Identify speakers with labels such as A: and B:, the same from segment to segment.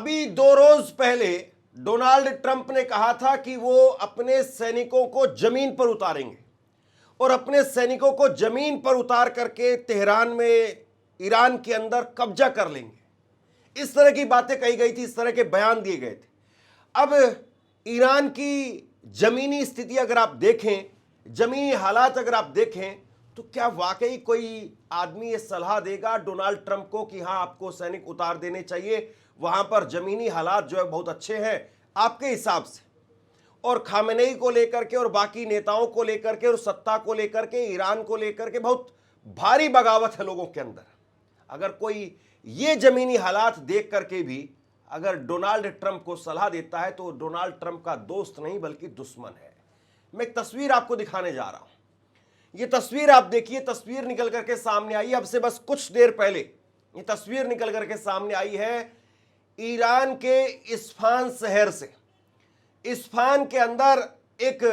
A: अभी 2 रोज पहले Donald Trump ने कहा था कि वो अपने सैनिकों को जमीन पर उतारेंगे और अपने सैनिकों को जमीन पर उतार करके तेहरान में, ईरान के अंदर कब्जा कर लेंगे। इस तरह की बातें कही गई थी, इस तरह के बयान दिए गए थे। अब ईरान की जमीनी स्थिति अगर आप देखें, जमीनी हालात अगर आप देखें, तो क्या वाकई कोई आदमी ये सलाह देगा डोनाल्ड ट्रंप को कि हां आपको सैनिक उतार देने चाहिए, वहां पर जमीनी हालात जो है बहुत अच्छे हैं आपके हिसाब से? और खामेनेई को लेकर के और बाकी नेताओं को लेकर के और सत्ता को लेकर के, ईरान को लेकर के बहुत भारी बगावत है लोगों के अंदर। अगर कोई ये जमीनी हालात देख करके भी अगर डोनाल्ड ट्रंप को सलाह देता है तो डोनाल्ड ट्रंप का दोस्त नहीं बल्कि दुश्मन है। मैं एक तस्वीर आपको दिखाने जा रहा हूं। ये तस्वीर आप देखिए, तस्वीर निकल करके सामने आई अब से बस कुछ देर पहले। ये तस्वीर निकल करके सामने आई है ईरान के इस्फान शहर से। इस्फान के अंदर एक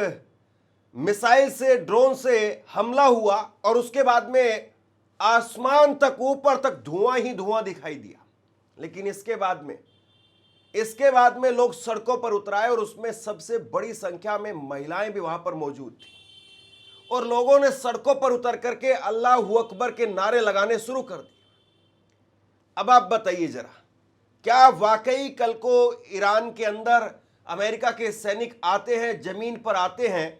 A: मिसाइल से, ड्रोन से हमला हुआ और उसके बाद में आसमान तक, ऊपर तक धुआं ही धुआं दिखाई दिया। लेकिन इसके बाद में लोग सड़कों पर उतराए और उसमें सबसे बड़ी संख्या में महिलाएं भी वहां पर मौजूद थी और लोगों ने सड़कों पर उतर करके अल्लाहू अकबर के नारे लगाने शुरू कर दिए। अब आप बताइए जरा, क्या वाकई कल को ईरान के अंदर अमेरिका के सैनिक आते हैं, जमीन पर आते हैं,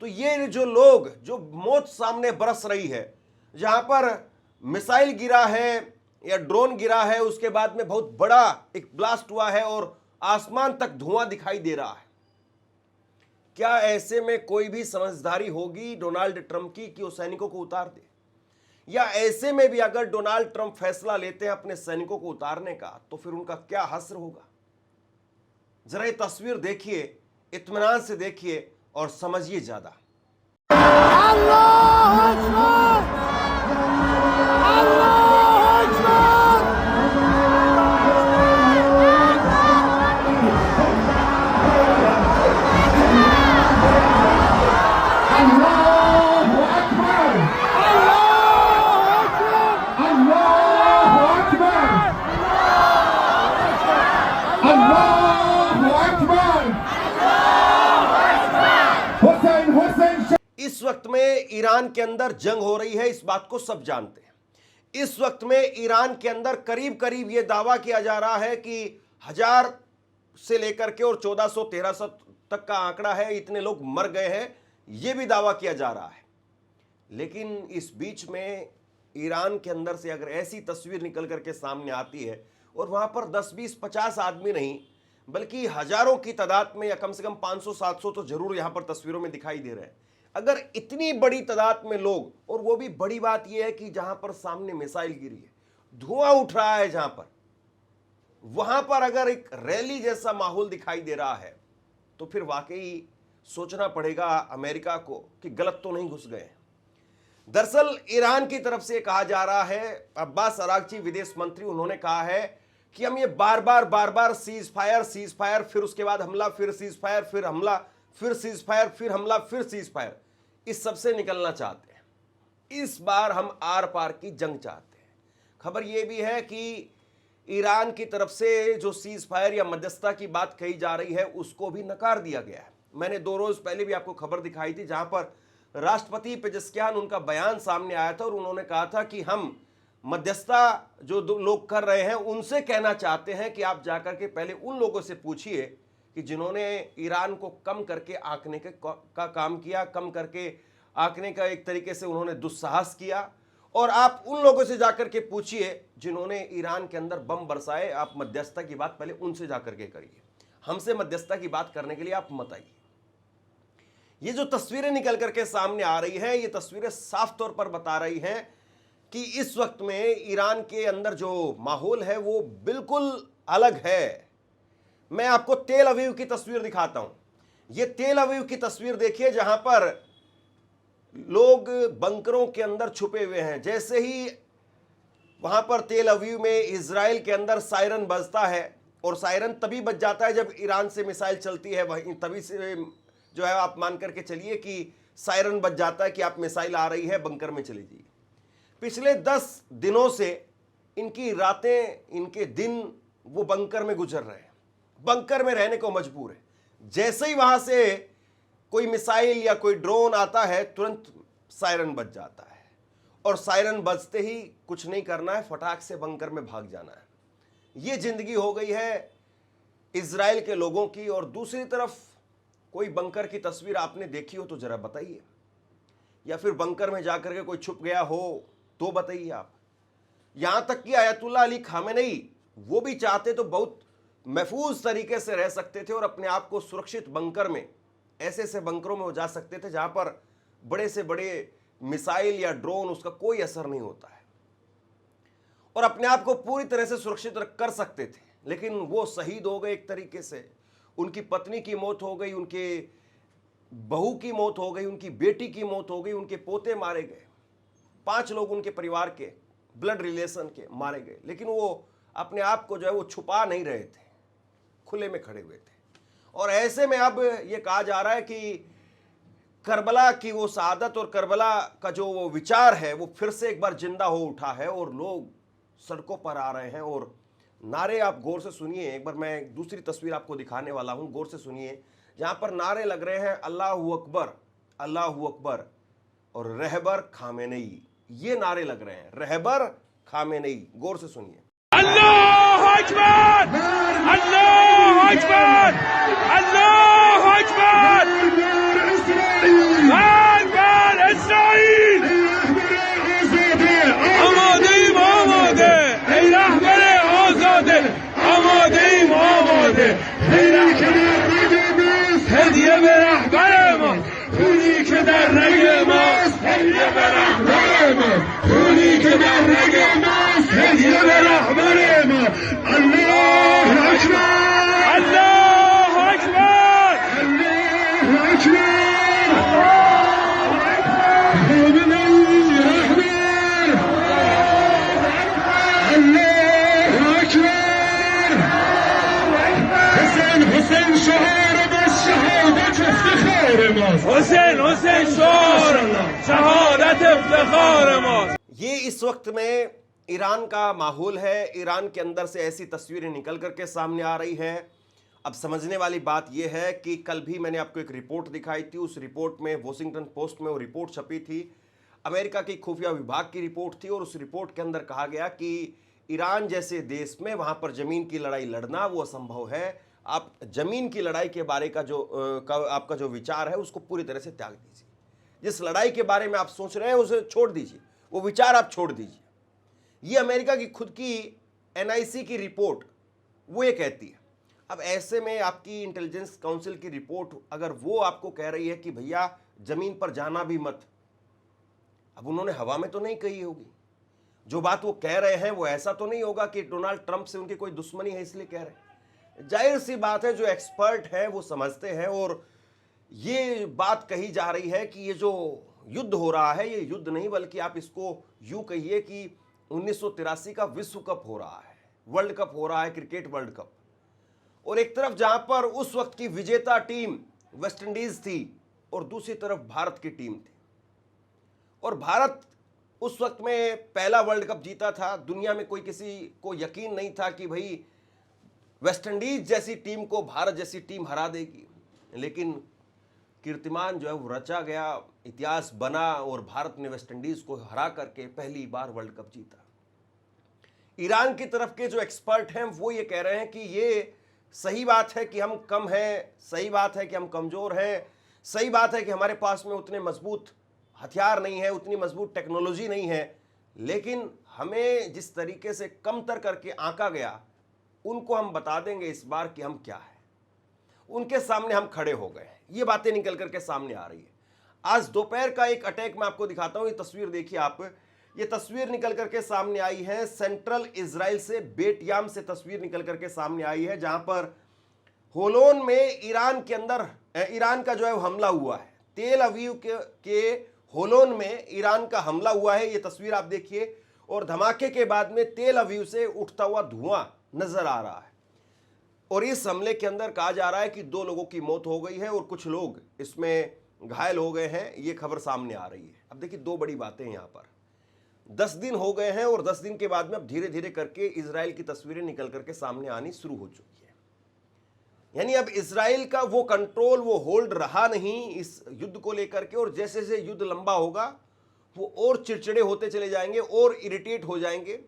A: तो ये जो लोग, जो मौत सामने बरस रही है, जहां पर मिसाइल गिरा है या ड्रोन गिरा है, उसके बाद में बहुत बड़ा एक ब्लास्ट हुआ है और आसमान तक धुआं दिखाई दे रहा है, क्या ऐसे में कोई भी समझदारी होगी डोनाल्ड ट्रंप की कि वो सैनिकों को उतार दे? या ऐसे में भी अगर डोनाल्ड ट्रंप फैसला लेते हैं अपने सैनिकों को उतारने का, तो फिर उनका क्या हश्र होगा? जरा ये तस्वीर देखिए, इत्मीनान से देखिए और समझिए ज्यादा। इस वक्त में ईरान के अंदर जंग हो रही है, इस बात को सब जानते हैं। इस वक्त में ईरान के अंदर करीब करीब यह दावा किया जा रहा है कि 1000 से लेकर के और 1400-1300 तक का आंकड़ा है, इतने लोग मर गए हैं, यह भी दावा किया जा रहा है। लेकिन इस बीच में ईरान के अंदर से अगर ऐसी तस्वीर निकल करके सामने आती है और वहां पर 10, 20, 50 आदमी नहीं बल्कि हजारों की तादाद में, या कम से कम 500-700 तो जरूर यहां पर तस्वीरों में दिखाई दे रहे हैं। अगर इतनी बड़ी तादाद में लोग, और वो भी बड़ी बात यह है कि जहां पर सामने मिसाइल गिरी है, धुआं उठ रहा है, जहां पर, वहां पर अगर एक रैली जैसा माहौल दिखाई दे रहा है, तो फिर वाकई सोचना पड़ेगा अमेरिका को कि गलत तो नहीं घुस गए। दरअसल ईरान की तरफ से कहा जा रहा है, अब्बास अरागची विदेश मंत्री, उन्होंने कहा है कि हम ये बार बार सीज फायर, फिर उसके बाद हमला, फिर सीज फायर, फिर हमला, फिर सीज फायर, फिर हमला, फिर सीज फायर, इस सबसे निकलना चाहते हैं। इस बार हम आर पार की जंग चाहते हैं। खबर यह भी है कि ईरान की तरफ से जो सीज फायर या मध्यस्थता की बात कही जा रही है, उसको भी नकार दिया गया है। मैंने 2 रोज पहले भी आपको खबर दिखाई थी, जहां पर राष्ट्रपति पेजेस्कियान, उनका बयान सामने आया था और उन्होंने कहा था कि हम मध्यस्थता जो लोग कर रहे हैं उनसे कहना चाहते हैं कि आप जाकर के पहले उन लोगों से पूछिए कि जिन्होंने ईरान को कम करके आंकने का काम किया, कम करके आंकने का एक तरीके से उन्होंने दुस्साहस किया, और आप उन लोगों से जाकर के पूछिए जिन्होंने ईरान के अंदर बम बरसाए। आप मध्यस्थता की बात पहले उनसे जाकर के करिए, हमसे मध्यस्थता की बात करने के लिए आप मत आइए। ये जो तस्वीरें निकल करके सामने आ रही हैं, ये तस्वीरें साफ तौर पर बता रही हैं कि इस वक्त में ईरान के अंदर जो माहौल है वो बिल्कुल अलग है। मैं आपको तेल अवीव की तस्वीर दिखाता हूं। ये तेल अवीव की तस्वीर देखिए, जहां पर लोग बंकरों के अंदर छुपे हुए हैं। जैसे ही वहां पर तेल अवीव में, इजराइल के अंदर सायरन बजता है, और सायरन तभी बज जाता है जब ईरान से मिसाइल चलती है, वहीं तभी से जो है आप मान करके चलिए कि सायरन बज जाता है कि आप मिसाइल आ रही है, बंकर में चली जाइए। पिछले 10 दिनों से इनकी रातें, इनके दिन वो बंकर में गुजर रहे हैं, बंकर में रहने को मजबूर है। जैसे ही वहां से कोई मिसाइल या कोई ड्रोन आता है तुरंत सायरन बज जाता है, और सायरन बजते ही कुछ नहीं करना है, फटाक से बंकर में भाग जाना है। ये जिंदगी हो गई है इजराइल के लोगों की। और दूसरी तरफ कोई बंकर की तस्वीर आपने देखी हो तो जरा बताइए, या फिर बंकर में जाकर के कोई छुप गया हो तो बताइए आप। यहां तक कि आयतुल्लाह अली खामेनेई वो भी चाहते तो बहुत महफूज तरीके से रह सकते थे और अपने आप को सुरक्षित बंकर में, ऐसे ऐसे बंकरों में वो जा सकते थे जहां पर बड़े से बड़े मिसाइल या ड्रोन उसका कोई असर नहीं होता है, और अपने आप को पूरी तरह से सुरक्षित कर सकते थे। लेकिन वो शहीद हो गए एक तरीके से, उनकी पत्नी की मौत हो गई, उनके बहू की मौत हो गई, उनकी बेटी की मौत हो गई, उनके पोते मारे गए, 5 लोग उनके परिवार के ब्लड रिलेशन के मारे गए। लेकिन वो अपने आप को जो है वो छुपा नहीं रहे थे, खुले में खड़े हुए थे। और ऐसे में अब ये कहा जा रहा है कि करबला की वो शहादत और करबला का जो वो विचार है वो फिर से एक बार जिंदा हो उठा है, और लोग सड़कों पर आ रहे हैं और नारे, आप गौर से सुनिए। एक बार मैं दूसरी तस्वीर आपको दिखाने वाला हूं, गौर से सुनिए। जहां पर नारे लग रहे हैं अल्लाहू अकबर, अल्लाहू अकबर और रहबर खामेनेई, ये नारे लग रहे हैं, रहबर खामेनेई। गौर से सुनिए।
B: अल्लाहू अकबर, अल्लाहू अकबर, अल्लाहू अकबर, अकबर इस्राइल, आमादेयim आमाde, ey rahber azade, आमादेयim आमाde, ey rahber hediye ve rahberimiz, huni ke dar regimiz, hediye ve rahberimiz, huni ke dar regimiz, hediye ve rahberimiz. Allahu Ekber, Allahu Ekber, Allahu Ekber, Allahu Ekber. Hüseyin şahırımız, şehadet iftiharımız. Hüseyin şahırımız, şehadet iftiharımız.
A: ये इस वक्त में Iran का माहौल है। Iran के अंदर से ऐसी तस्वीरें निकल करके सामने आ रही हैं। अब समझने वाली बात यह है कि कल भी मैंने आपको एक रिपोर्ट दिखाई थी, उस रिपोर्ट में वॉशिंगटन पोस्ट में वो रिपोर्ट छपी थी, अमेरिका की खुफिया विभाग की रिपोर्ट थी, और उस रिपोर्ट के अंदर कहा गया कि ईरान जैसे देश में वहां पर जमीन की लड़ाई लड़ना वो असंभव है। आप जमीन की लड़ाई के बारे का जो आपका जो विचार है उसको पूरी तरह से त्याग दीजिए। जिस लड़ाई के बारे में आप सोच रहे हैं उसे छोड़ दीजिए, वो विचार आप छोड़ दीजिए। ये अमेरिका की खुद की एनआईसी की रिपोर्ट वो ये कहती है। अब ऐसे में आपकी इंटेलिजेंस काउंसिल की रिपोर्ट अगर वो आपको कह रही है कि भैया जमीन पर जाना भी मत, अब उन्होंने हवा में तो नहीं कही होगी। जो बात वो कह रहे हैं वो ऐसा तो नहीं होगा कि डोनाल्ड ट्रंप से उनकी कोई दुश्मनी है इसलिए कह रहे हैं। जाहिर सी बात है, जो एक्सपर्ट हैं वो समझते हैं, और ये बात कही जा रही है कि ये जो युद्ध हो रहा है ये युद्ध नहीं, बल्कि आप इसको यूं कहिए कि 1983 का विश्व कप हो रहा है, वर्ल्ड कप हो रहा है, क्रिकेट वर्ल्ड कप। और एक तरफ जहां पर उस वक्त की विजेता टीम वेस्ट इंडीज थी और दूसरी तरफ भारत की टीम थी, और भारत उस वक्त में पहला वर्ल्ड कप जीता था। दुनिया में कोई किसी को यकीन नहीं था कि भाई वेस्ट इंडीज जैसी टीम को भारत जैसी टीम हरा देगी, लेकिन कीर्तिमान जो है वो रचा गया, इतिहास बना, और भारत ने वेस्ट इंडीज को हरा करके पहली बार वर्ल्ड कप जीता। ईरान की तरफ के जो एक्सपर्ट हैं वो ये कह रहे हैं कि ये सही बात है कि हम कम हैं, सही बात है कि हम कमजोर हैं, सही बात है कि हमारे पास में उतने मजबूत हथियार नहीं है, उतनी मजबूत टेक्नोलॉजी नहीं है, लेकिन हमें जिस तरीके से कमतर करके आंका गया उनको हम बता देंगे इस बार कि हम क्या है। उनके सामने हम खड़े हो गए। ये बातें निकल करके सामने आ रही है। आज दोपहर का एक अटैक मैं आपको दिखाता हूं, ये तस्वीर देखिए आप। ये तस्वीर निकल करके सामने आई है सेंट्रल इजराइल से, बेटयाम से तस्वीर निकल करके सामने आई है, जहां पर होलोन में ईरान के अंदर ईरान का जो है हमला हुआ है। तेल अवीव के होलोन में ईरान का हमला हुआ है। ये तस्वीर आप देखिए, और धमाके के बाद में तेल अवीव से उठता हुआ धुआं नजर आ रहा है। और इस हमले के अंदर कहा जा रहा है कि 2 लोगों की मौत हो गई है और कुछ लोग इसमें घायल हो गए हैं। ये खबर सामने आ रही है। अब देखिए 2 बड़ी बातें यहां पर। 10 दिन हो गए हैं और 10 दिन के बाद में अब धीरे धीरे करके इजराइल की तस्वीरें निकल करके सामने आनी शुरू हो चुकी है। यानी अब इजराइल का वो कंट्रोल, वो होल्ड रहा नहीं इस युद्ध को लेकर के, और जैसे जैसे युद्ध लंबा होगा वो और चिड़चिड़े होते चले जाएंगे और इरिटेट हो जाएंगे।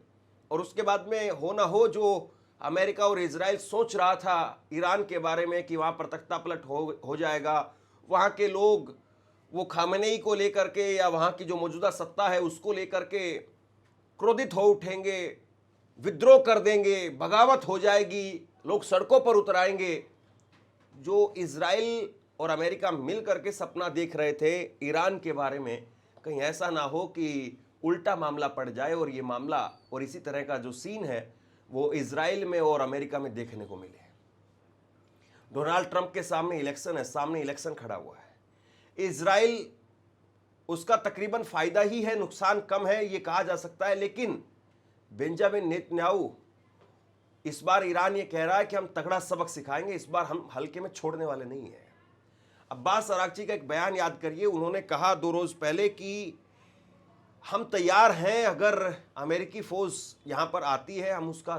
A: और उसके बाद में हो ना हो जो अमेरिका और इजराइल सोच रहा था ईरान के बारे में कि वहाँ पर तख्ता पलट हो जाएगा, वहाँ के लोग वो खामेनेई को लेकर के या वहाँ की जो मौजूदा सत्ता है उसको लेकर के क्रोधित हो उठेंगे, विद्रोह कर देंगे, बगावत हो जाएगी, लोग सड़कों पर उतर आएंगे। जो इजराइल और अमेरिका मिल करके सपना देख रहे थे ईरान के बारे में, कहीं ऐसा ना हो कि उल्टा मामला पड़ जाए और ये मामला और इसी तरह का जो सीन है वो इजराइल में और अमेरिका में देखने को मिले। डोनाल्ड ट्रंप के सामने इलेक्शन है, सामने इलेक्शन खड़ा हुआ है। इजराइल उसका तकरीबन फायदा ही है, नुकसान कम है ये कहा जा सकता है, लेकिन बेंजामिन नेतन्याहू इस बार ईरान ये कह रहा है कि हम तगड़ा सबक सिखाएंगे, इस बार हम हल्के में छोड़ने वाले नहीं हैं। अब्बास अरागची का एक बयान याद करिए, उन्होंने कहा 2 रोज पहले कि हम तैयार हैं, अगर अमेरिकी फौज यहां पर आती है हम उसका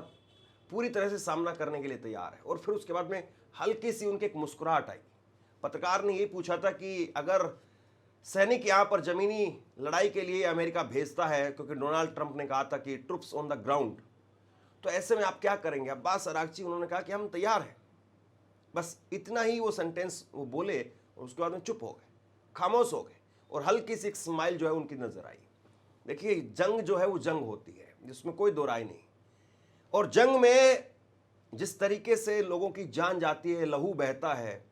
A: पूरी तरह से सामना करने के लिए तैयार है। और फिर उसके बाद में हल्की सी उनके एक मुस्कुराहट आई। पत्रकार ने ये पूछा था कि अगर सैनिक यहां पर जमीनी लड़ाई के लिए अमेरिका भेजता है, क्योंकि डोनाल्ड ट्रंप ने कहा था कि ट्रुप्स ऑन द ग्राउंड, तो ऐसे में आप क्या करेंगे? अब्बास अरागची उन्होंने कहा कि हम तैयार हैं। बस इतना ही वो सेंटेंस वो बोले और उसके बाद में चुप हो गए, खामोश हो गए, और हल्की सी एक स्माइल जो है उनकी नजर आई। देखिए, जंग जो है वो जंग होती है, जिसमें कोई दो राय नहीं। और जंग में जिस तरीके से लोगों की जान जाती है, लहू बहता है,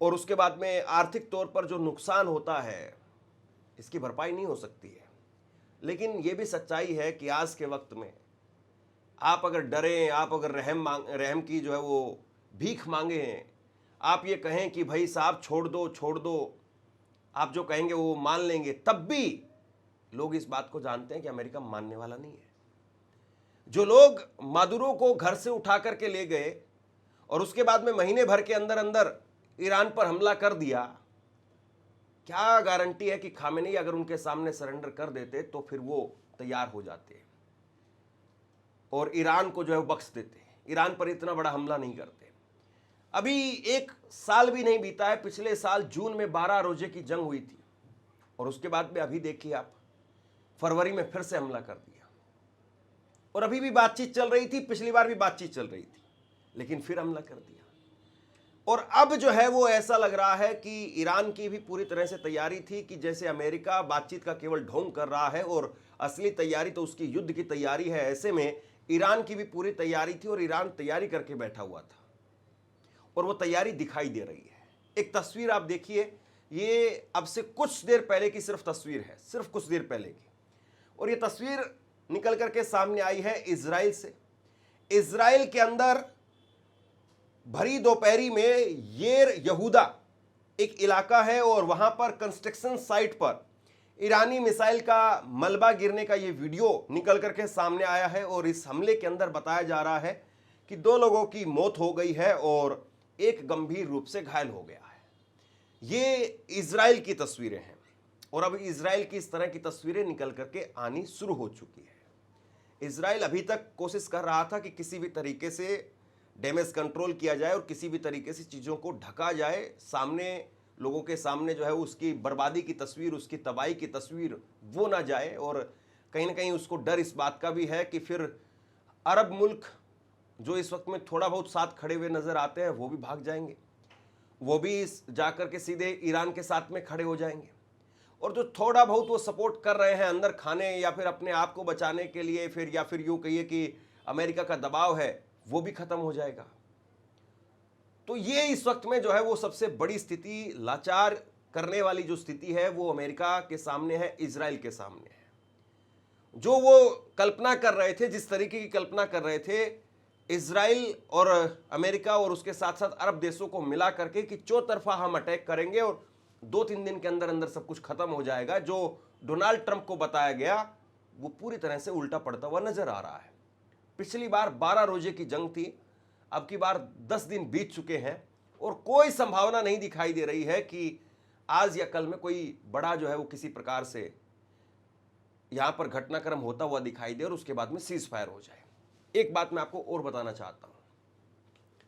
A: और उसके बाद में आर्थिक तौर पर जो नुकसान होता है, इसकी भरपाई नहीं हो सकती है। लेकिन ये भी सच्चाई है कि आज के वक्त में आप अगर डरें, आप अगर रहम की जो है वो भीख मांगे हैं, आप ये कहें कि भाई साहब छोड़ दो, आप जो कहेंगे वो मान लेंगे, तब भी लोग इस बात को जानते हैं कि अमेरिका मानने वाला नहीं है। जो लोग मादुरो को घर से उठा करके ले गए और उसके बाद में महीने भर के अंदर अंदर ईरान पर हमला कर दिया, क्या गारंटी है कि खामेनेई अगर उनके सामने सरेंडर कर देते तो फिर वो तैयार हो जाते और ईरान को जो है बख्श देते, ईरान पर इतना बड़ा हमला नहीं करते। अभी 1 साल भी नहीं बीता है, पिछले साल जून में 12 रोजे की जंग हुई थी, और उसके बाद में अभी देखिए आप, फरवरी में फिर से हमला कर दिया, और अभी भी बातचीत चल रही थी, पिछली बार भी बातचीत चल रही थी, लेकिन फिर हमला कर दिया। और अब जो है वो ऐसा लग रहा है कि ईरान की भी पूरी तरह से तैयारी थी कि जैसे अमेरिका बातचीत का केवल ढोंग कर रहा है और असली तैयारी तो उसकी युद्ध की तैयारी है, ऐसे में ईरान की भी पूरी तैयारी थी और ईरान तैयारी करके बैठा हुआ था, और वो तैयारी दिखाई दे रही है। एक तस्वीर आप देखिए, ये अब से कुछ देर पहले की सिर्फ तस्वीर है, सिर्फ कुछ देर पहले की, और ये तस्वीर निकल करके सामने आई है इजराइल से। इजराइल के अंदर भरी दोपहरी में येर यहूदा एक इलाका है, और वहां पर कंस्ट्रक्शन साइट पर ईरानी मिसाइल का मलबा गिरने का ये वीडियो निकल करके सामने आया है। और इस हमले के अंदर बताया जा रहा है कि 2 लोगों की मौत हो गई है और एक गंभीर रूप से घायल हो गया है। ये इजराइल की तस्वीरें हैं, और अब इजराइल की इस तरह की तस्वीरें निकल करके आनी शुरू हो चुकी है। इजराइल अभी तक कोशिश कर रहा था कि किसी भी तरीके से डैमेज कंट्रोल किया जाए और किसी भी तरीके से चीज़ों को ढका जाए, सामने लोगों के सामने जो है उसकी बर्बादी की तस्वीर, उसकी तबाही की तस्वीर वो ना जाए। और कहीं ना कहीं उसको डर इस बात का भी है कि फिर अरब मुल्क जो इस वक्त में थोड़ा बहुत साथ खड़े हुए नज़र आते हैं वो भी भाग जाएंगे, वो भी जाकर के सीधे ईरान के साथ में खड़े हो जाएंगे, और जो थोड़ा बहुत वो सपोर्ट कर रहे हैं अंदर खाने या फिर अपने आप को बचाने के लिए, फिर या फिर यूँ कहिए कि अमेरिका का दबाव है, वो भी खत्म हो जाएगा। तो ये इस वक्त में जो है वो सबसे बड़ी स्थिति, लाचार करने वाली जो स्थिति है वो अमेरिका के सामने है, इजराइल के सामने है। जो वो कल्पना कर रहे थे, जिस तरीके की कल्पना कर रहे थे इजराइल और अमेरिका और उसके साथ साथ अरब देशों को मिला करके कि चौतरफा हम अटैक करेंगे और 2-3 दिन के अंदर अंदर सब कुछ खत्म हो जाएगा, जो डोनाल्ड ट्रंप को बताया गया वो पूरी तरह से उल्टा पड़ता हुआ नजर आ रहा है। पिछली बार 12 रोजे की जंग थी, अब की बार 10 दिन बीत चुके हैं, और कोई संभावना नहीं दिखाई दे रही है कि आज या कल में कोई बड़ा जो है वो किसी प्रकार से यहां पर घटनाक्रम होता हुआ दिखाई दे और उसके बाद में सीज फायर हो जाए। एक बात मैं आपको और बताना चाहता हूं,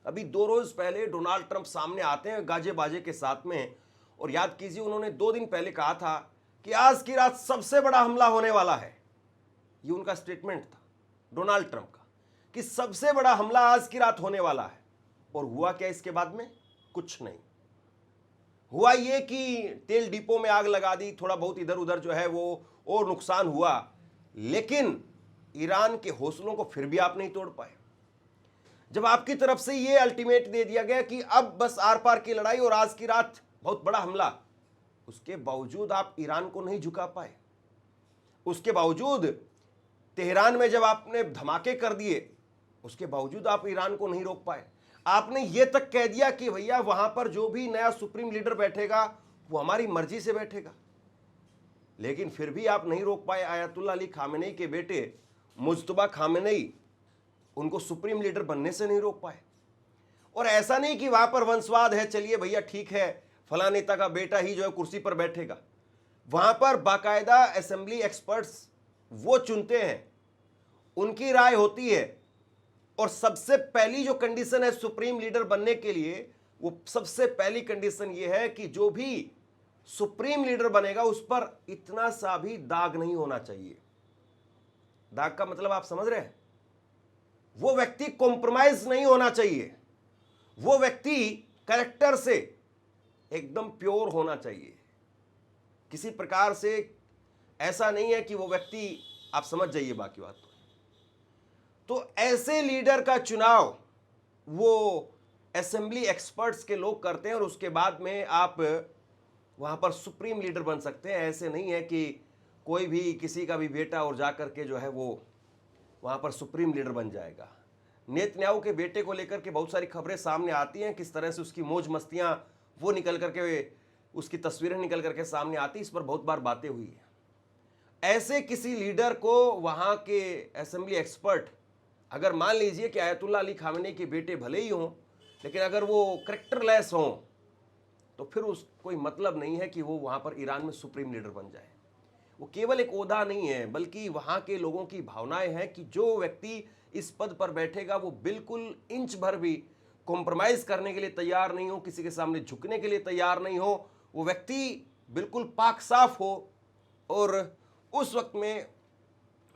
A: अभी 2 रोज पहले डोनाल्ड ट्रंप सामने आते हैं गाजे बाजे के साथ में, और याद कीजिए उन्होंने 2 दिन पहले कहा था कि आज की रात सबसे बड़ा हमला होने वाला है। ये उनका स्टेटमेंट था डोनाल्ड ट्रंप का कि सबसे बड़ा हमला आज की रात होने वाला है। और हुआ क्या इसके बाद में? कुछ नहीं हुआ। ये कि तेल डिपो में आग लगा दी, थोड़ा बहुत इधर उधर जो है वो और नुकसान हुआ, लेकिन ईरान के हौसलों को फिर भी आप नहीं तोड़ पाए। जब आपकी तरफ से ये अल्टीमेट दे दिया गया कि अब बस आर पार की लड़ाई और आज की रात बहुत बड़ा हमला, उसके बावजूद आप ईरान को नहीं झुका पाए। उसके बावजूद तेहरान में जब आपने धमाके कर दिए, उसके बावजूद आप ईरान को नहीं रोक पाए। आपने ये तक कह दिया कि भैया वहां पर जो भी नया सुप्रीम लीडर बैठेगा वो हमारी मर्जी से बैठेगा, लेकिन फिर भी आप नहीं रोक पाए आयतुल्लाह अली खामेनेई के बेटे मुज्तबा खामेनेई, उनको सुप्रीम लीडर बनने से नहीं रोक पाए। और ऐसा नहीं कि वहां पर वंशवाद है, चलिए भैया ठीक है फला नेता का बेटा ही जो है कुर्सी पर बैठेगा। वहां पर बाकायदा असेंबली एक्सपर्ट्स वो चुनते हैं, उनकी राय होती है, और सबसे पहली जो कंडीशन है सुप्रीम लीडर बनने के लिए, वो सबसे पहली कंडीशन ये है कि जो भी सुप्रीम लीडर बनेगा उस पर इतना सा भी दाग नहीं होना चाहिए। दाग का मतलब आप समझ रहे हैं? वो व्यक्ति कॉम्प्रोमाइज नहीं होना चाहिए, वो व्यक्ति कैरेक्टर से एकदम प्योर होना चाहिए। किसी प्रकार से ऐसा नहीं है कि वो व्यक्ति, आप समझ जाइए बाकी बात। तो ऐसे लीडर का चुनाव वो असेंबली एक्सपर्ट्स के लोग करते हैं, और उसके बाद में आप वहां पर सुप्रीम लीडर बन सकते हैं। ऐसे नहीं है कि कोई भी किसी का भी बेटा और जाकर के जो है वो वहां पर सुप्रीम लीडर बन जाएगा। नेतन्याहू के बेटे को लेकर के बहुत सारी खबरें सामने आती हैं, किस तरह से उसकी मौज मस्तियां वो निकल करके, उसकी तस्वीरें निकल करके सामने आती, इस पर बहुत बार बातें हुई हैं। ऐसे किसी लीडर को वहां के असेंबली एक्सपर्ट, अगर मान लीजिए कि आयतुल्लाह अली खामेनेई के बेटे भले ही हों, लेकिन अगर वो करेक्टरलेस हों, तो फिर उस कोई मतलब नहीं है कि वो वहाँ पर ईरान में सुप्रीम लीडर बन जाए। वो केवल एक ओहदा नहीं है, बल्कि वहाँ के लोगों की भावनाएं हैं कि जो व्यक्ति इस पद पर बैठेगा वो बिल्कुल इंच भर भी कॉम्प्रोमाइज़ करने के लिए तैयार नहीं हो, किसी के सामने झुकने के लिए तैयार नहीं हो, वो व्यक्ति बिल्कुल पाक साफ हो। और उस वक्त में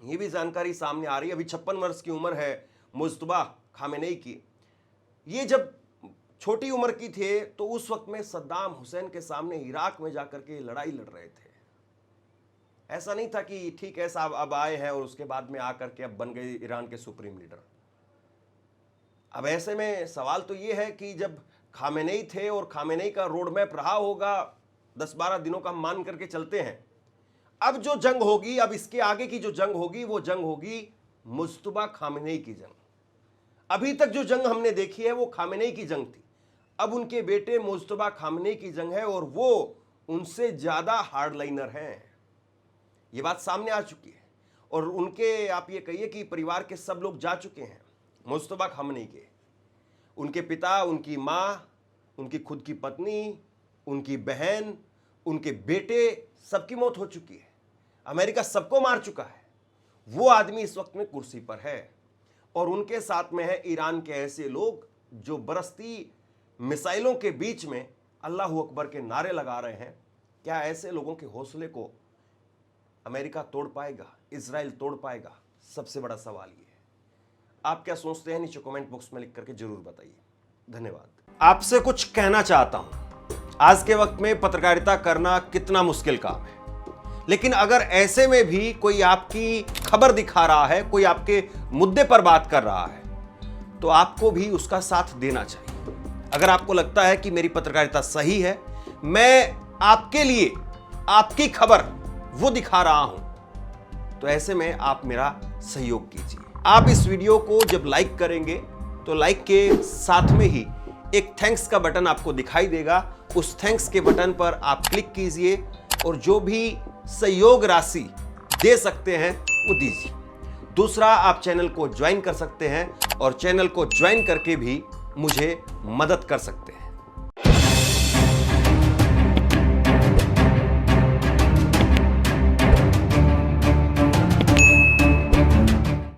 A: ये भी जानकारी सामने आ रही है, अभी 56 वर्ष की उम्र है मुज्तबा खामेनेई की। ये जब छोटी उम्र की थे तो उस वक्त में सद्दाम हुसैन के सामने इराक में जाकर के लड़ाई लड़ रहे थे। ऐसा नहीं था कि ठीक है साहब अब आए हैं और उसके बाद में आकर के अब बन गए ईरान के सुप्रीम लीडर। अब ऐसे में सवाल तो ये है कि जब खामेनेई थे और खामेनेई का रोड मैप रहा होगा 10-12 दिनों का मान करके चलते हैं, अब जो जंग होगी, अब इसके आगे की जो जंग होगी, वो जंग होगी मुज्तबा खामेनेई की जंग। अभी तक जो जंग हमने देखी है वो खामेनेई की जंग थी, अब उनके बेटे मुज्तबा खामेनेई की जंग है, और वो उनसे ज्यादा हार्डलाइनर हैं। ये बात सामने आ चुकी है, और उनके आप ये कहिए कि परिवार के सब लोग जा चुके हैं मुज्तबा खामेनेई के। उनके पिता, उनकी माँ, उनकी खुद की पत्नी, उनकी बहन, उनके बेटे, सबकी मौत हो चुकी है। अमेरिका सबको मार चुका है। वो आदमी इस वक्त में कुर्सी पर है, और उनके साथ में है ईरान के ऐसे लोग जो बरसती मिसाइलों के बीच में अल्लाह अकबर के नारे लगा रहे हैं। क्या ऐसे लोगों के हौसले को अमेरिका तोड़ पाएगा, इजराइल तोड़ पाएगा? सबसे बड़ा सवाल ये है। आप क्या सोचते हैं नीचे कमेंट बॉक्स में लिख करके जरूर बताइए। धन्यवाद। आपसे कुछ कहना चाहता हूं, आज के वक्त में पत्रकारिता करना कितना मुश्किल काम है, लेकिन अगर ऐसे में भी कोई आपकी खबर दिखा रहा है, कोई आपके मुद्दे पर बात कर रहा है, तो आपको भी उसका साथ देना चाहिए। अगर आपको लगता है कि मेरी पत्रकारिता सही है, मैं आपके लिए आपकी खबर वो दिखा रहा हूं, तो ऐसे में आप मेरा सहयोग कीजिए। आप इस वीडियो को जब लाइक करेंगे तो लाइक के साथ में ही एक थैंक्स का बटन आपको दिखाई देगा। उस थैंक्स के बटन पर आप क्लिक कीजिए और जो भी सहयोग राशि दे सकते हैं वो दीजिए। दूसरा, आप चैनल को ज्वाइन कर सकते हैं और चैनल को ज्वाइन करके भी मुझे मदद कर सकते हैं।